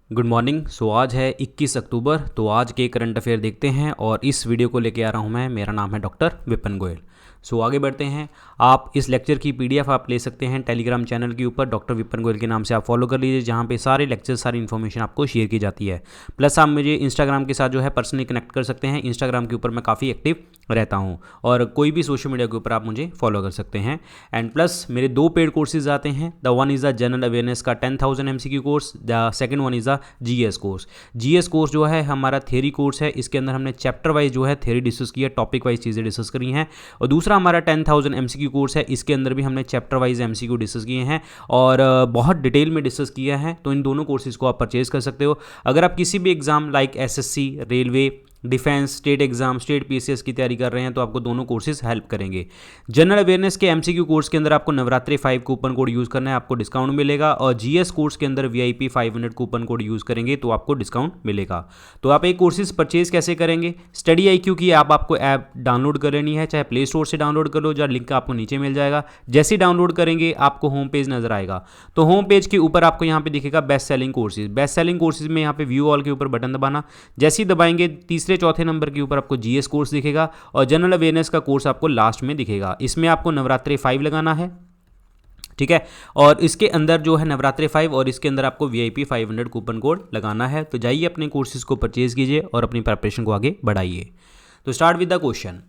Good morning. आज है 21 अक्टूबर। तो आज के करंट अफेयर देखते हैं और इस वीडियो को लेके आ रहा हूँ मैं। मेरा नाम है डॉक्टर विपिन गोयल। आगे बढ़ते हैं। आप इस लेक्चर की पीडीएफ आप ले सकते हैं टेलीग्राम चैनल के ऊपर, डॉक्टर विपिन गोयल के नाम से आप फॉलो कर लीजिए, जहाँ पे सारे लेक्चर सारी इन्फॉर्मेशन आपको शेयर की जाती है। प्लस आप मुझे इंस्टाग्राम के साथ जो है पर्सनली कनेक्ट कर सकते हैं। इंस्टाग्राम के ऊपर मैं काफ़ी एक्टिव रहता हूँ और कोई भी सोशल मीडिया के ऊपर आप मुझे फॉलो कर सकते हैं। एंड प्लस मेरे 2 पेड कोर्सेज आते हैं। The one is the general awareness का 10,000 MCQ course, the second one is the GS course. GS course जो है हमारा थ्योरी कोर्स है। इसके अंदर हमने चैप्टर वाइज जो है थ्योरी डिस्कस की है, टॉपिक वाइज चीज़ें डिस्कस करी हैं। और दूसरा हमारा 10,000 MCQ कोर्स है। इसके अंदर भी हमने चैप्टर वाइज MCQ डिस्कस किए हैं और बहुत डिटेल में डिस्कस किया है। तो इन दोनों कोर्सेज को आप परचेज कर सकते हो। अगर आप किसी भी exam like SSC, railway, defence, state exam, state PCS की तैयारी कर रहे हैं तो आपको दोनों कोर्सेज हेल्प करेंगे। जनरल अवेयरनेस के MCQ कोर्स के अंदर आपको नवरात्रि 5 कूपन कोड यूज़ करना है, आपको डिस्काउंट मिलेगा। और GS कोर्स के अंदर VIP 500 कूपन कोड यूज़ करेंगे तो आपको डिस्काउंट मिलेगा। तो आप एक कोर्सेज परचेज कैसे करेंगे? स्टडी IQ की आपको ऐप डाउनलोड कर लेनी है, चाहे प्ले स्टोर से डाउनलोड कर लो, जहाँ लिंक आपको नीचे मिल जाएगा। जैसे ही डाउनलोड करेंगे आपको होम पेज नजर आएगा। तो होम पेज के ऊपर आपको यहाँ पे दिखेगा best selling courses. Best selling courses में यहाँ पे व्यू ऑल के ऊपर बटन दबाना। जैसे ही दबाएंगे तीसरे चौथे नंबर के ऊपर आपको GS कोर्स दिखेगा और जनरल अवेयरनेस का कोर्स आपको लास्ट में दिखेगा। इसमें आपको नवरात्रि 5 लगाना है, ठीक है। और इसके अंदर जो है नवरात्रि 5 और इसके अंदर आपको VIP 500 कूपन कोड लगाना है। तो जाइए अपने कोर्सेज को परचेज कीजिए और अपनी प्रिपरेशन को आगे बढ़ाइए। तो start with the question,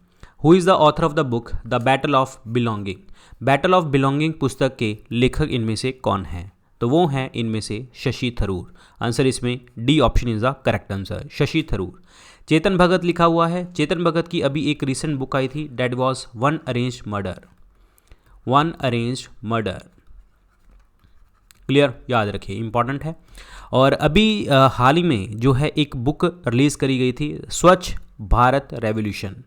who is the author of the book the battle of belonging? Battle of belonging पुस्तक के लेखक इनमें से कौन है? तो वो हैं इनमें से शशि थरूर। आंसर इसमें D option is the correct answer, Shashi Tharoor. Chetan Bhagat लिखा हुआ है। चेतन भगत की अभी एक रिसेंट बुक आई थी, that was one arranged murder. One arranged murder, clear, याद रखिए, इंपॉर्टेंट है। और अभी हाल ही में जो है एक बुक रिलीज करी गई थी, स्वच्छ भारत रेवोल्यूशन।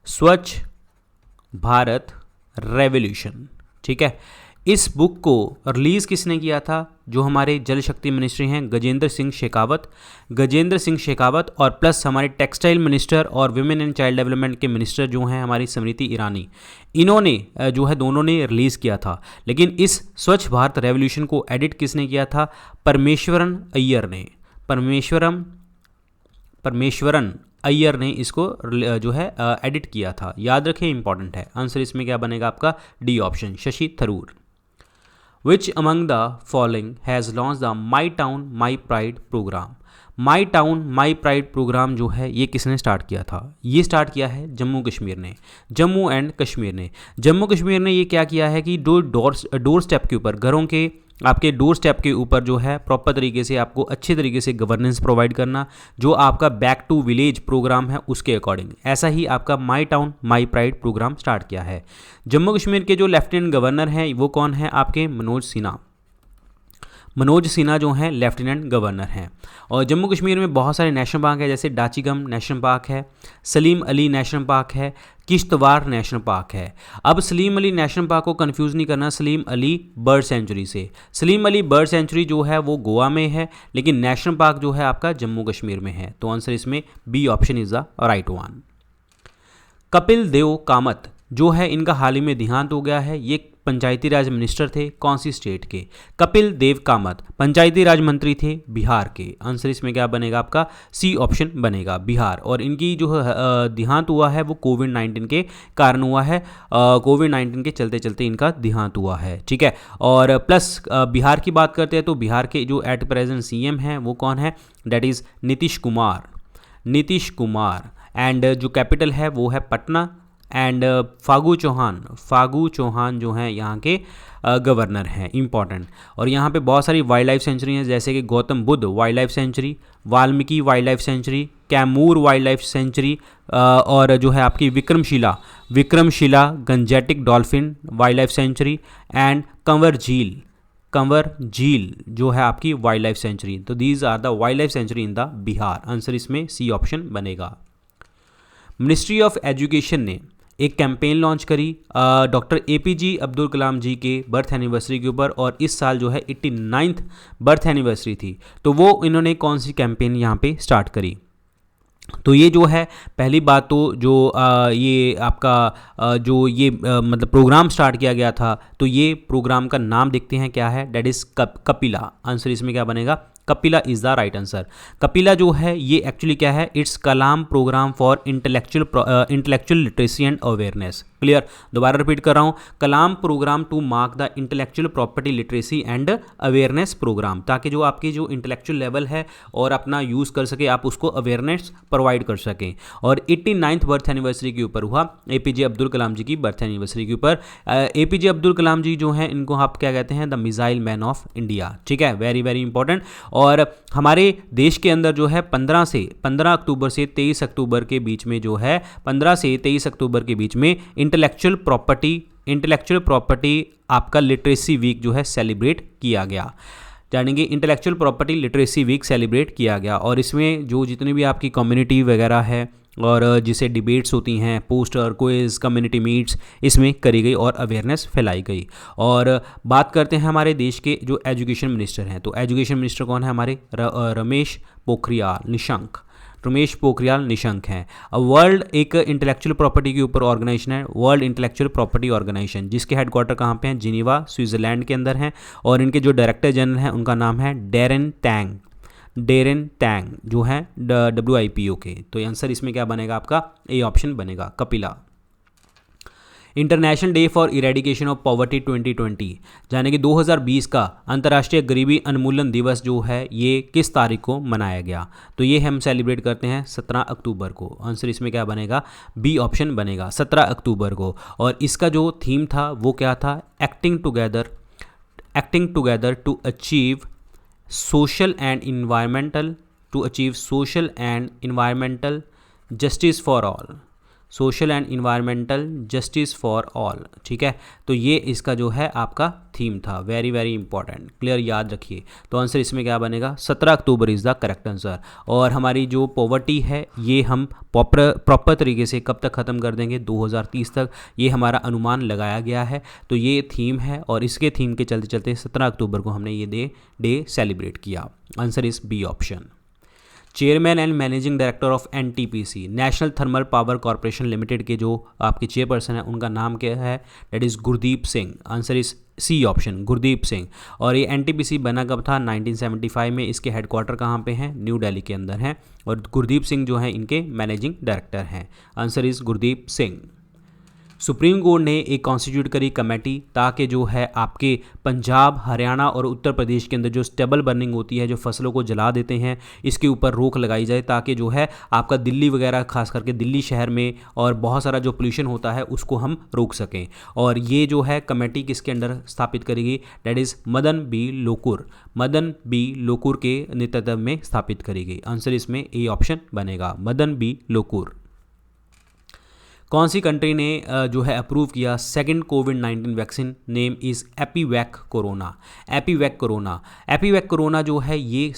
स्वच्छ भारत रेवोल्यूशन, ठीक है। इस बुक को रिलीज़ किसने किया था? जो हमारे जल शक्ति मिनिस्ट्री हैं गजेंद्र सिंह शेखावत। गजेंद्र सिंह शेखावत और प्लस हमारे टेक्सटाइल मिनिस्टर और विमेन एंड चाइल्ड डेवलपमेंट के मिनिस्टर जो हैं हमारी स्मृति ईरानी, इन्होंने जो है दोनों ने रिलीज़ किया था। लेकिन इस स्वच्छ भारत रेवोल्यूशन को एडिट किसने किया था? परमेश्वरन अय्यर ने। परमेश्वरन अय्यर ने इसको जो है एडिट किया था। याद रखें, इंपॉर्टेंट है। आंसर इसमें क्या बनेगा आपका? D option, Shashi Tharoor. Which among the following has launched the My Town My Pride program? My Town My Pride program जो है ये किसने स्टार्ट किया था? ये स्टार्ट किया है जम्मू कश्मीर ने। जम्मू एंड कश्मीर ने, जम्मू कश्मीर ने ये क्या किया है कि डोर स्टेप के ऊपर, घरों के आपके डोर स्टेप के ऊपर जो है प्रॉपर तरीके से आपको अच्छे तरीके से गवर्नेंस प्रोवाइड करना, जो आपका बैक टू विलेज प्रोग्राम है उसके अकॉर्डिंग। ऐसा ही आपका my town my pride program start किया है। जम्मू कश्मीर के जो लेफ्टिनेंट गवर्नर हैं वो कौन है? आपके मनोज सिन्हा। मनोज सिन्हा जो हैं लेफ्टिनेंट गवर्नर हैं। और जम्मू कश्मीर में बहुत सारे नेशनल पार्क है, जैसे डाचीगम नेशनल पार्क है, सलीम अली नेशनल पार्क है, किश्तवाड़ नेशनल पार्क है। अब सलीम अली नेशनल पार्क को कंफ्यूज नहीं करना सलीम अली बर्ड सेंचुरी से। सलीम अली बर्ड सेंचुरी जो है वो गोवा में है, लेकिन नेशनल पार्क जो है आपका जम्मू कश्मीर में है। तो आंसर इसमें B option is the right one. Kapil Dev Kamat जो है इनका हाल ही में देहांत हो गया है। ये पंचायती राज मिनिस्टर थे, कौन सी स्टेट के? कपिल देव कामत पंचायती राज मंत्री थे बिहार के। आंसर इसमें क्या बनेगा आपका? सी ऑप्शन बनेगा, बिहार। और इनकी जो देहांत हुआ है वो कोविड-19 के कारण हुआ है। कोविड-19 के चलते चलते इनका देहांत हुआ है, ठीक है। और प्लस बिहार की बात करते हैं तो बिहार के जो एट प्रेजेंट CM हैं वो कौन है? That is Nitish Kumar. Nitish Kumar. And जो कैपिटल है वो है पटना। एंड फागू चौहान जो हैं यहाँ के गवर्नर हैं, इंपॉर्टेंट। और यहाँ पे बहुत सारी वाइल्ड लाइफ सेंचुरी हैं, जैसे कि Gautam Buddha wild life sanctuary, Valmiki wild life sanctuary, Kaimur wild life sanctuary, और जो है आपकी Vikramshila Gangetic dolphin wild life sanctuary, and Kanwar Jheel जो है आपकी वाइल्ड लाइफ सेंचुरी। तो these are the wild life sanctuary in the Bihar. Answer इसमें सी ऑप्शन बनेगा। मिनिस्ट्री ऑफ एजुकेशन ने एक कैंपेन लॉन्च करी डॉक्टर APJ अब्दुल कलाम जी के बर्थ एनिवर्सरी के ऊपर, और इस साल जो है 89th बर्थ एनिवर्सरी थी। तो वो इन्होंने कौन सी कैंपेन यहाँ पे स्टार्ट करी? तो ये जो है पहली बात तो जो ये आपका जो ये मतलब प्रोग्राम स्टार्ट किया गया था, तो ये प्रोग्राम का नाम देखते हैं क्या है, डेट इज़ कपिला। आंसर इसमें क्या बनेगा, KAPILA is the right answer. KAPILA जो है ये एक्चुअली क्या है, it's Kalam program for intellectual literacy and awareness. Clear, दोबारा रिपीट कर रहा हूँ, Kalam program to mark the intellectual property literacy and awareness program, ताकि जो आपकी जो इंटेलेक्चुअल लेवल है और अपना यूज़ कर सके, आप उसको अवेयरनेस प्रोवाइड कर सकें। और 89th बर्थ एनिवर्सरी के ऊपर हुआ, एपीजे अब्दुल कलाम जी की बर्थ एनिवर्सरी के ऊपर। एपीजे अब्दुल कलाम जी जो हैं इनको आप क्या कहते हैं, the missile man of India. ठीक है, वेरी वेरी इंपॉर्टेंट। और हमारे देश के अंदर जो है 15 अक्टूबर से 23 अक्टूबर के बीच में जो है 15 से 23 अक्टूबर के बीच में इंटेलेक्चुअल प्रॉपर्टी आपका लिटरेसी वीक जो है सेलिब्रेट किया गया, यानी कि intellectual property literacy week celebrate किया गया। और इसमें जो जितनी भी आपकी कम्युनिटी वगैरह है और जिसे डिबेट्स होती हैं, पोस्टर, क्विज, कम्युनिटी मीट्स, इसमें करी गई और अवेयरनेस फैलाई गई। और बात करते हैं हमारे देश के जो एजुकेशन मिनिस्टर हैं, तो एजुकेशन मिनिस्टर कौन है हमारे, रमेश पोखरियाल निशंक हैं। वर्ल्ड एक इंटेलेक्चुअल प्रॉपर्टी के ऊपर ऑर्गेनाइजेशन है, वर्ल्ड इंटेलेक्चुअल प्रॉपर्टी ऑर्गेनाइजेशन, जिसके हेडक्वार्टर कहाँ पे हैं, जिनीवा स्विट्जरलैंड के अंदर हैं। और इनके जो डायरेक्टर जनरल हैं उनका नाम है डेरेन टैंग जो है WIPO के। तो आंसर इसमें क्या बनेगा आपका, ए ऑप्शन बनेगा, Kapila. International day for eradication of poverty 2020, यानी कि 2020 का अंतर्राष्ट्रीय गरीबी उन्मूलन दिवस जो है ये किस तारीख को मनाया गया, तो ये हम सेलिब्रेट करते हैं 17 अक्टूबर को। आंसर इसमें क्या बनेगा, बी ऑप्शन बनेगा, 17 अक्टूबर को। और इसका जो थीम था वो क्या था, acting together to achieve social and environmental justice for all. ठीक है, तो ये इसका जो है आपका थीम था, वेरी वेरी इंपॉर्टेंट, क्लियर, याद रखिए। तो आंसर इसमें क्या बनेगा, 17 अक्टूबर इज़ द करेक्ट आंसर। और हमारी जो पॉवर्टी है ये हम प्रॉपर तरीके से कब तक ख़त्म कर देंगे, 2030 तक, ये हमारा अनुमान लगाया गया है। तो ये थीम है और इसके थीम के चलते चलते 17 अक्टूबर को हमने ये डे सेलिब्रेट किया। Answer is B option. Chairman and managing director of NTPC, national thermal power corporation limited के जो आपके चेयरपर्सन है उनका नाम क्या है, that is Gurdeep Singh. Answer is C option, Gurdeep Singh. और ये NTPC बना कब था, 1975 में। इसके हेडक्वार्टर कहाँ पे हैं, न्यू दिल्ली के अंदर हैं। और गुरदीप सिंह जो है इनके मैनेजिंग डायरेक्टर हैं। Answer is Gurdeep Singh. Supreme court ने एक कॉन्स्टिट्यूट करी कमेटी, ताकि जो है आपके पंजाब, हरियाणा और उत्तर प्रदेश के अंदर जो स्टेबल बर्निंग होती है, जो फसलों को जला देते हैं, इसके ऊपर रोक लगाई जाए, ताकि जो है आपका दिल्ली वगैरह, खास करके दिल्ली शहर में और बहुत सारा जो पोल्यूशन होता है उसको हम रोक सकें। और ये जो है कमेटी किसके अंडर स्थापित करेगी, that is Madan B Lokur के नेतृत्व में स्थापित करेगी। आंसर इसमें ए ऑप्शन बनेगा, मदन बी लोकुर। कौन सी कंट्री ने जो है अप्रूव किया सेकंड कोविड-19 vaccine, name is EpiVac corona जो है ये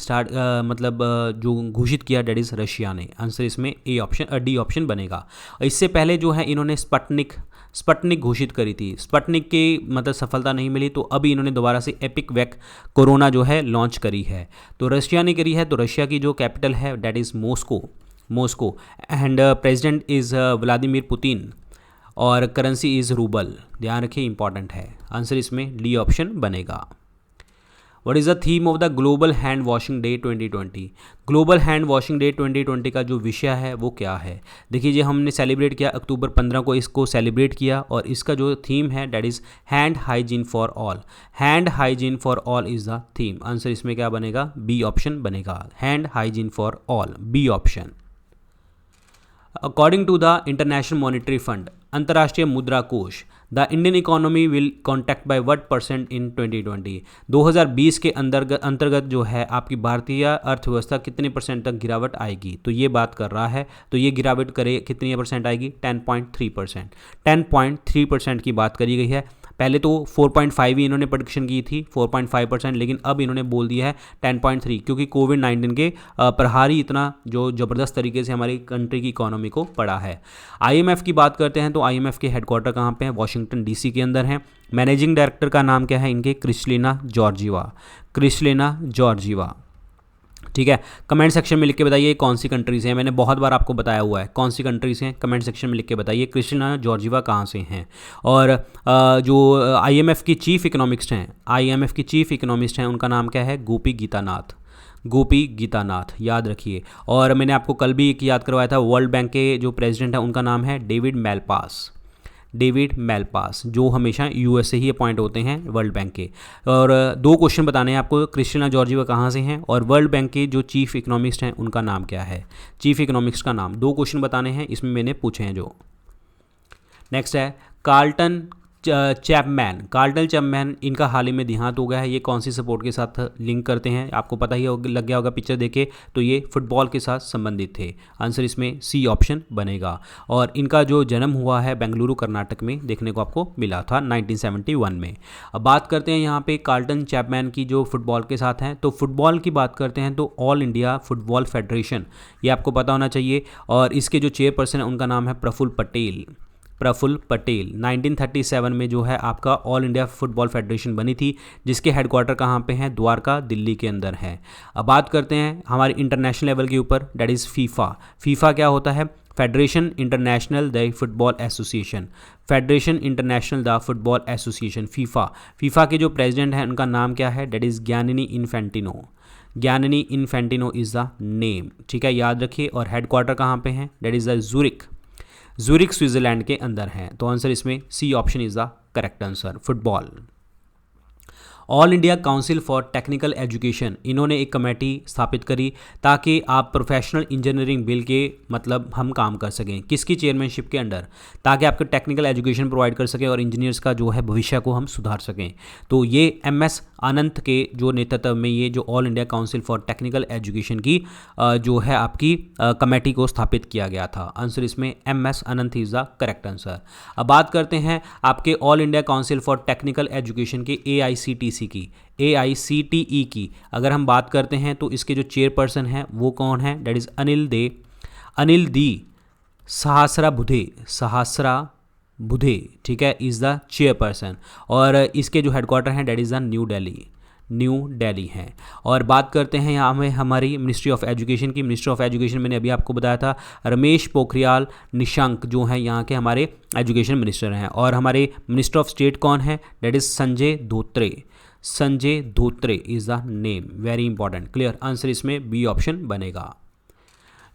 जो घोषित किया, डेट इज़ रशिया ने। आंसर इसमें ए ऑप्शन, डी ऑप्शन बनेगा। इससे पहले जो है इन्होंने स्पटनिक घोषित करी थी, स्पटनिक की सफलता नहीं मिली, तो अभी इन्होंने दोबारा से एपिवैक कोरोना जो है लॉन्च करी है। तो रशिया ने करी है, तो रशिया की जो कैपिटल है that is Moscow and president is Vladimir Putin और करेंसी इज़ रूबल। ध्यान रखिए, इंपॉर्टेंट है। आंसर इसमें डी ऑप्शन बनेगा। What is the theme of the global hand washing day 2020? Global hand washing day 2020 का जो विषय है वो क्या है? देखिए, ये हमने सेलिब्रेट किया अक्टूबर 15 को, इसको सेलिब्रेट किया, और इसका जो थीम है that is hand hygiene for all. Hand hygiene for all is the theme. Answer इसमें क्या बनेगा, बी ऑप्शन बनेगा, hand hygiene for all, B option. According to the international monetary fund, अंतर्राष्ट्रीय मुद्रा कोष, the Indian economy will contract by what % in 2020? 2020 के अंतर्गत जो है आपकी भारतीय अर्थव्यवस्था कितने % तक गिरावट आएगी, तो ये बात कर रहा है। तो ये गिरावट करे कितनी % आएगी, 10.3%। 10.3% की बात करी गई है। पहले तो 4.5 ही इन्होंने प्रेडिक्शन की थी, 4.5%, लेकिन अब इन्होंने बोल दिया है 10.3, क्योंकि कोविड-19 के प्रहार ही इतना जो ज़बरदस्त तरीके से हमारी कंट्री की इकोनॉमी को पड़ा है। IMF की बात करते हैं, तो IMF के हेडक्वार्टर कहाँ पे हैं, वाशिंगटन DC के अंदर हैं। मैनेजिंग डायरेक्टर का नाम क्या है इनके, क्रिस्टलिना जॉर्जिवा। ठीक है, कमेंट सेक्शन में लिख के बताइए कौन सी कंट्रीज़ हैं। मैंने बहुत बार आपको बताया हुआ है कौन सी कंट्रीज़ हैं, कमेंट सेक्शन में लिख के बताइए। क्रिस्टिना जॉर्जिवा कहाँ से हैं। और जो आईएमएफ की चीफ इकोनॉमिस्ट हैं, आईएमएफ की चीफ इकोनॉमिस्ट हैं, उनका नाम क्या है, गोपी गीतानाथ, गोपी गीतानाथ, याद रखिए। और मैंने आपको कल भी एक याद करवाया था, वर्ल्ड बैंक के जो प्रेसिडेंट हैं उनका नाम है डेविड मैलपास, डेविड मैलपास, जो हमेशा यूएस से ही अपॉइंट होते हैं वर्ल्ड बैंक के। और दो क्वेश्चन बताने हैं आपको, क्रिस्टिना जॉर्जिवा कहाँ से हैं और वर्ल्ड बैंक के जो चीफ इकोनॉमिस्ट हैं उनका नाम क्या है, चीफ इकोनॉमिस्ट का नाम। दो क्वेश्चन बताने हैं, इसमें मैंने पूछे हैं जो। नेक्स्ट है कार्ल्टन चैपमैन, कार्ल्टन चैपमैन, इनका हाल ही में देहांत हो गया है। ये कौन सी स्पोर्ट के साथ लिंक करते हैं, आपको पता ही लग गया होगा पिक्चर देखे, तो ये फुटबॉल के साथ संबंधित थे। आंसर इसमें सी ऑप्शन बनेगा। और इनका जो जन्म हुआ है बेंगलुरु कर्नाटक में, देखने को आपको मिला था 1971 में। अब बात करते हैं यहाँ पे कार्ल्टन चैपमैन की जो फुटबॉल के साथ हैं, तो फुटबॉल की बात करते हैं तो ऑल इंडिया फुटबॉल फेडरेशन, ये आपको पता होना चाहिए। और इसके जो चेयरपर्सन है उनका नाम है प्रफुल्ल पटेल, प्रफुल्ल पटेल। 1937 में जो है आपका ऑल इंडिया फुटबॉल फेडरेशन बनी थी, जिसके हेडक्वार्टर कहाँ पे हैं, द्वारका, दिल्ली के अंदर है। अब बात करते हैं हमारे इंटरनेशनल लेवल के ऊपर, डेट इज़ फीफा। फीफा क्या होता है, federation international the football association, federation international the football association, FIFA. FIFA के जो प्रेसिडेंट हैं उनका नाम क्या है, that is Gianni Infantino, Gianni Infantino is the name. ठीक है, याद रखिए। और हेडक्वार्टर कहाँ पे हैं, that is the Zurich, Zurich Switzerland के अंदर है। तो आंसर इसमें C option is the correct answer, football. All India council for technical education, इन्होंने एक कमेटी स्थापित करी ताकि आप प्रोफेशनल इंजीनियरिंग बिल के मतलब हम काम कर सकें, किसकी चेयरमैनशिप के अंडर, ताकि आपके टेक्निकल एजुकेशन प्रोवाइड कर सकें और इंजीनियर्स का जो है भविष्य को हम सुधार सकें। तो ये एमएस अनंत के जो नेतृत्व में ये जो all India council for technical education की जो है आपकी कमेटी को स्थापित किया गया था। आंसर इसमें MS Anant is the correct answer. अब बात करते हैं आपके all India council for technical education के AICTE की, AICTE की अगर हम बात करते हैं तो इसके जो चेयरपर्सन हैं वो कौन है, डेट इज़ अनिल दी सहस्रा बुधे, सहस्रा बुधे, ठीक है, इज़ द चेयरपर्सन। और इसके जो हेडक्वार्टर हैं that is the new Delhi हैं। और बात करते हैं यहाँ में हमारी मिनिस्ट्री ऑफ एजुकेशन की। मिनिस्ट्री ऑफ एजुकेशन मैंने अभी आपको बताया था, रमेश पोखरियाल निशंक जो हैं यहाँ के हमारे एजुकेशन मिनिस्टर हैं। और हमारे मिनिस्टर ऑफ स्टेट कौन है, that is Sanjay Dhotre, Sanjay Dhotre is the name, very important. Clear, answer इसमें बी ऑप्शन बनेगा।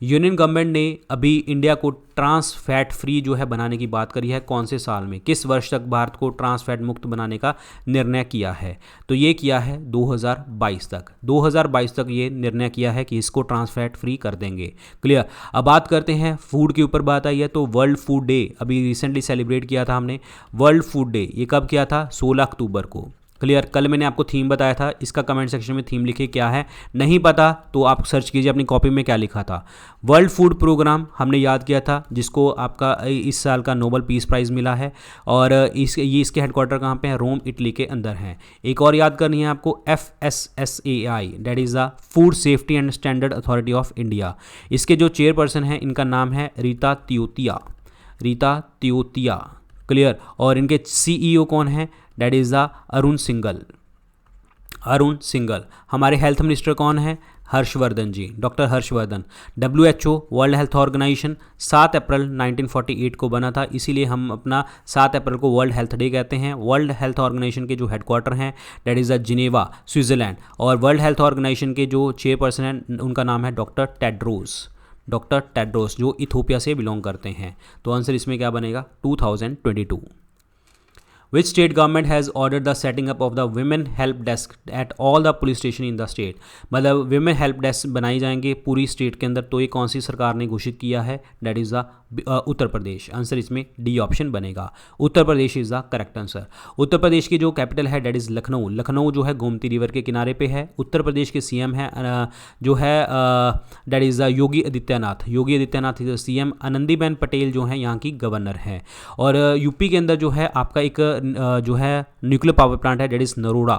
यूनियन गवर्नमेंट ने अभी इंडिया को ट्रांस फैट फ्री जो है बनाने की बात करी है, कौन से साल में, किस वर्ष तक भारत को ट्रांस फैट मुक्त बनाने का निर्णय किया है, तो ये किया है 2022 तक, 2022 तक ये निर्णय किया है कि इसको ट्रांस फैट फ्री कर देंगे। क्लियर। अब बात करते हैं फूड के ऊपर बात आई है, तो वर्ल्ड फूड डे अभी रिसेंटली सेलिब्रेट किया था हमने, वर्ल्ड फूड डे ये कब किया था, 16 अक्टूबर को। क्लियर, कल मैंने आपको थीम बताया था, इसका कमेंट सेक्शन में थीम लिखिए क्या है, नहीं पता तो आप सर्च कीजिए अपनी कॉपी में क्या लिखा था। वर्ल्ड फूड प्रोग्राम हमने याद किया था, जिसको आपका इस साल का नोबेल पीस प्राइज़ मिला है। और इसके हेडक्वार्टर कहाँ पे है, रोम इटली के अंदर है। एक और याद करनी है आपको, FSSAI that is the food safety and standard authority of India. इसके जो चेयरपर्सन हैं इनका नाम है रीता त्योतिया, रीता त्योतिया। क्लियर। और इनके CEO कौन है, that is the Arun Singhal, Arun Singhal. हमारे हेल्थ मिनिस्टर कौन है, Harshvardhan ji, doctor Harshvardhan. WHO world health organisation 7 अप्रैल 1948 को बना था, इसीलिए हम अपना 7 अप्रैल को वर्ल्ड हेल्थ डे कहते हैं। वर्ल्ड हेल्थ ऑर्गेनाइजेशन के जो हेडक्वार्टर हैं that is the Geneva, Switzerland. और वर्ल्ड हेल्थ ऑर्गेनाइजेशन के जो चेयरपर्सन हैं उनका नाम है डॉक्टर टेड्रोस, डॉक्टर टेड्रोस, जो इथोपिया से बिलोंग करते हैं। तो आंसर इसमें क्या बनेगा, 2022। Which state government has ordered the setting up of the women help desk at all the police station in the state? मतलब women help desk बनाई जाएंगे पूरी स्टेट के अंदर, तो ये कौन सी सरकार ने घोषित किया है, that is the Uttar Pradesh. Answer इसमें डी ऑप्शन बनेगा, Uttar Pradesh is the correct answer. Uttar Pradesh की जो कैपिटल है डेट इज़ लखनऊ, लखनऊ जो है गोमती रिवर के किनारे पे है। उत्तर प्रदेश के CM है जो है that is the Yogi Adityanath, Yogi Adityanath is CM। Anandiben Patel जो है यहाँ की गवर्नर है। और यूपी के अंदर जो है आपका एक जो है न्यूक्लियर पावर प्लांट है, that is Naroda,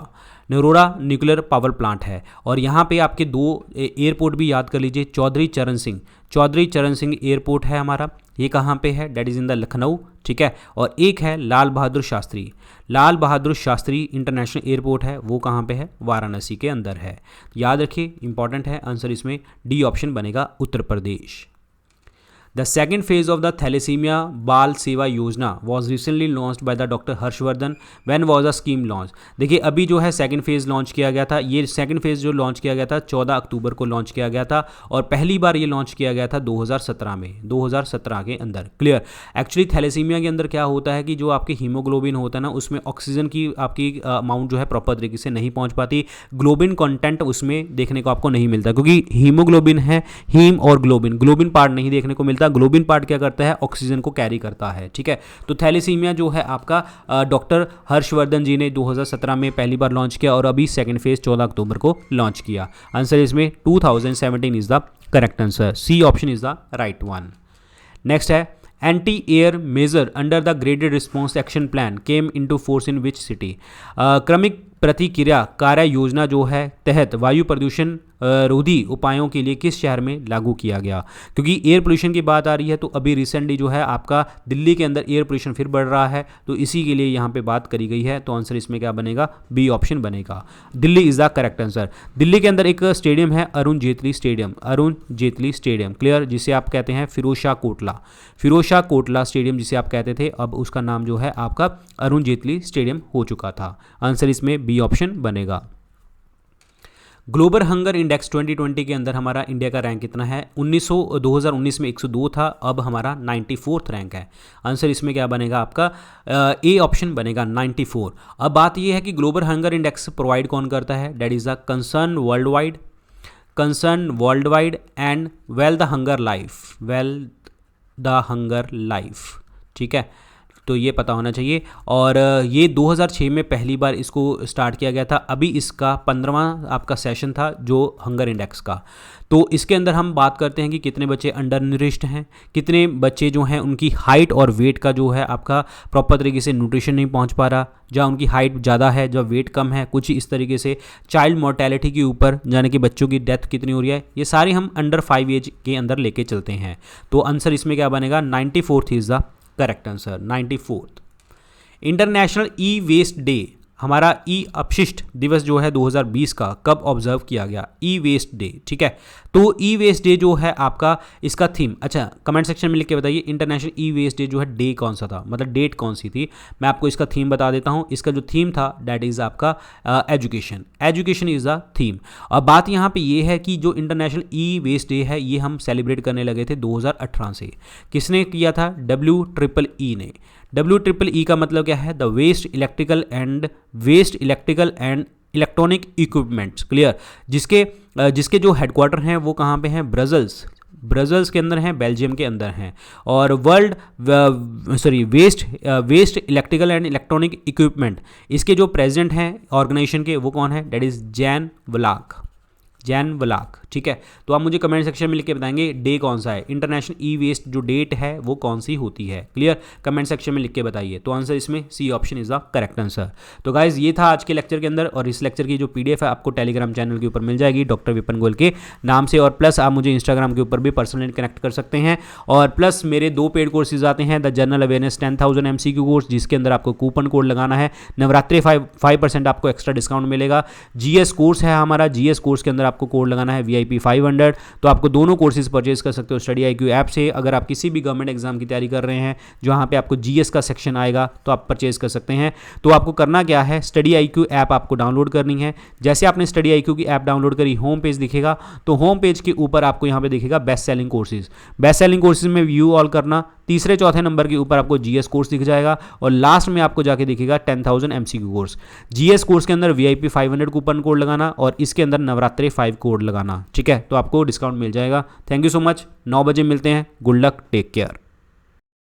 Naroda nuclear power plant है। और यहाँ पे आपके 2 एयरपोर्ट भी याद कर लीजिए, चौधरी चरण सिंह एयरपोर्ट है हमारा, ये कहाँ पे है, that is in the Lucknow, ठीक है। और एक है लाल बहादुर शास्त्री, लाल बहादुर शास्त्री इंटरनेशनल एयरपोर्ट है, वो कहाँ पे है, वाराणसी के अंदर है। याद रखिए, इंपॉर्टेंट है, आंसर इसमें डी ऑप्शन बनेगा, Uttar Pradesh. The second phase of the Thalassemia बाल सेवा योजना was recently launched by the Dr. Harshvardhan. When was the scheme launched? देखिए अभी जो है सेकंड फेज़ लॉन्च किया गया था, ये सेकंड फेज़ जो लॉन्च किया गया था 14 अक्टूबर को लॉन्च किया गया था और पहली बार ये लॉन्च किया गया था 2017 में, 2017 के अंदर। क्लियर। एक्चुअली थैलेसीमिया के अंदर क्या होता है कि जो आपकी हीमोग्लोबिन होता है ना, उसमें ऑक्सीजन की आपकी अमाउंट जो है प्रॉपर तरीके से नहीं पहुँच पाती, ग्लोबिन कॉन्टेंट उसमें देखने को आपको नहीं मिलता, क्योंकि हीमोग्लोबिन है, हीम और ग्लोबिन, ग्लोबिन पार्ट नहीं देखने को मिलता, ग्लोबिन पार्ट क्या करता है, ऑक्सीजन को कैरी करता है, ठीक है। तो थैलेसीमिया जो है आपका डॉक्टर हर्षवर्धन जी ने 2017 में पहली बार लॉन्च किया और अभी सेकंड फेज 14 अक्टूबर को लॉन्च किया। आंसर इसमें 2017 is the correct answer, C option is the right one. Next है anti air measure under the graded response action plan came into force in which city. क्रमिक प्रतिक्रिया कार्य योजना जो है तहत वायु प्रदूषण रोधी उपायों के लिए किस शहर में लागू किया गया। क्योंकि एयर पोल्यूशन की बात आ रही है तो अभी रिसेंटली जो है आपका दिल्ली के अंदर एयर पोल्यूशन फिर बढ़ रहा है, तो इसी के लिए यहाँ पे बात करी गई है। तो आंसर इसमें क्या बनेगा, बी ऑप्शन बनेगा, Delhi is the correct answer. Delhi के अंदर एक स्टेडियम है Arun Jaitley stadium, Arun Jaitley stadium, clear, जिसे आप कहते हैं फिरोज शाह कोटला, फिरोज शाह कोटला स्टेडियम जिसे आप कहते थे, अब उसका नाम जो है आपका अरुण जेटली स्टेडियम हो चुका था। आंसर इसमें बी ऑप्शन बनेगा। ग्लोबल हंगर इंडेक्स 2020 के अंदर हमारा इंडिया का रैंक कितना है, 2019 में 102 था, अब हमारा 94th रैंक है। आंसर इसमें क्या बनेगा आपका, ए ऑप्शन बनेगा 94। अब बात यह है कि ग्लोबल हंगर इंडेक्स प्रोवाइड कौन करता है, that is the concern world wide and well the hunger life, ठीक है, तो ये पता होना चाहिए। और ये 2006 में पहली बार इसको स्टार्ट किया गया था, अभी इसका 15वां आपका सेशन था जो हंगर इंडेक्स का। तो इसके अंदर हम बात करते हैं कि कितने बच्चे अंडर न्यूट्रिश्ड हैं, कितने बच्चे जो हैं उनकी हाइट और वेट का जो है आपका प्रॉपर तरीके से न्यूट्रिशन नहीं पहुंच पा रहा, जहाँ उनकी हाइट ज़्यादा है, जहाँ वेट कम है, कुछ इस तरीके से चाइल्ड मोर्टेलिटी के ऊपर, यानी कि बच्चों की डेथ कितनी हो रही है, ये सारे हम अंडर 5 एज के अंदर लेके चलते हैं। तो आंसर इसमें क्या बनेगा, 94th is the correct answer, 94th। International E waste day, हमारा ई अपशिष्ट दिवस जो है 2020 का कब ऑब्जर्व किया गया, ई वेस्ट डे, ठीक है। तो ई वेस्ट डे जो है आपका, इसका थीम, अच्छा कमेंट सेक्शन में लिख के बताइए इंटरनेशनल ई वेस्ट डे जो है डे कौन सा था, मतलब डेट कौन सी थी। मैं आपको इसका थीम बता देता हूँ, इसका जो थीम था दैट इज़ आपका एजुकेशन इज़ द थीम। और बात यहाँ पे ये है कि जो इंटरनेशनल ई वेस्ट डे है ये हम सेलिब्रेट करने लगे थे 2018 से। किसने किया था, WEEE ने। WEEE का मतलब क्या है, the waste electrical and electronic equipments, clear, जिसके जो हेडक्वार्टर हैं वो कहाँ पे हैं, ब्रजल्स के अंदर हैं, बेल्जियम के अंदर हैं। और waste electrical and electronic equipment, इसके जो प्रेसिडेंट हैं ऑर्गेनाइजेशन के वो कौन है, डेट इज जैन वलाक, ठीक है। तो आप मुझे कमेंट सेक्शन में लिख के बताएंगे डे कौन सा है, इंटरनेशनल ई वेस्ट जो डेट है वो कौन सी होती है, क्लियर, कमेंट सेक्शन में लिख के बताइए। तो आंसर इसमें C option is the correct answer. तो गाइज ये था आज के लेक्चर के अंदर, और इस लेक्चर की जो PDF है आपको टेलीग्राम चैनल के ऊपर मिल जाएगी डॉक्टर विपिन गोयल के नाम से, और प्लस आप मुझे इंस्टाग्राम के ऊपर भी पर्सनली कनेक्ट कर सकते हैं। और प्लस मेरे 2 पेड कोर्सेज आते हैं, the general awareness 10,000 MCQ course, जिसके अंदर आपको कूपन कोड लगाना है, नवरात्रि 5% आपको एक्स्ट्रा डिस्काउंट मिलेगा। GS कोर्स है हमारा, GS कोर्स के अंदर आपको कोड लगाना है VIP 500। तो आपको दोनों कोर्सेज परचेज कर सकते हो स्टडी IQ ऐप से। अगर आप किसी भी गवर्नमेंट एग्जाम की तैयारी कर रहे हैं जहां पे आपको GS का सेक्शन आएगा तो आप परचेज कर सकते हैं। तो आपको करना क्या है, स्टडी IQ ऐप आपको डाउनलोड करनी है। जैसे आपने स्टडी IQ की ऐप डाउनलोड करी, होम पेज दिखेगा, तो होम पेज के ऊपर आपको यहाँ पे दिखेगा बेस्ट सेलिंग कोर्सेज में व्यू ऑल करना, तीसरे चौथे नंबर के ऊपर आपको GS कोर्स दिख जाएगा, और लास्ट में आपको जाके दिखेगा 10,000 MCQ कोर्स। GS कोर्स के अंदर VIP 500 कूपन कोड लगाना, और इसके अंदर नवरात्रि 5 कोड लगाना, ठीक है, तो आपको डिस्काउंट मिल जाएगा। थैंक यू सो मच, 9 बजे मिलते हैं, गुड लक, टेक केयर।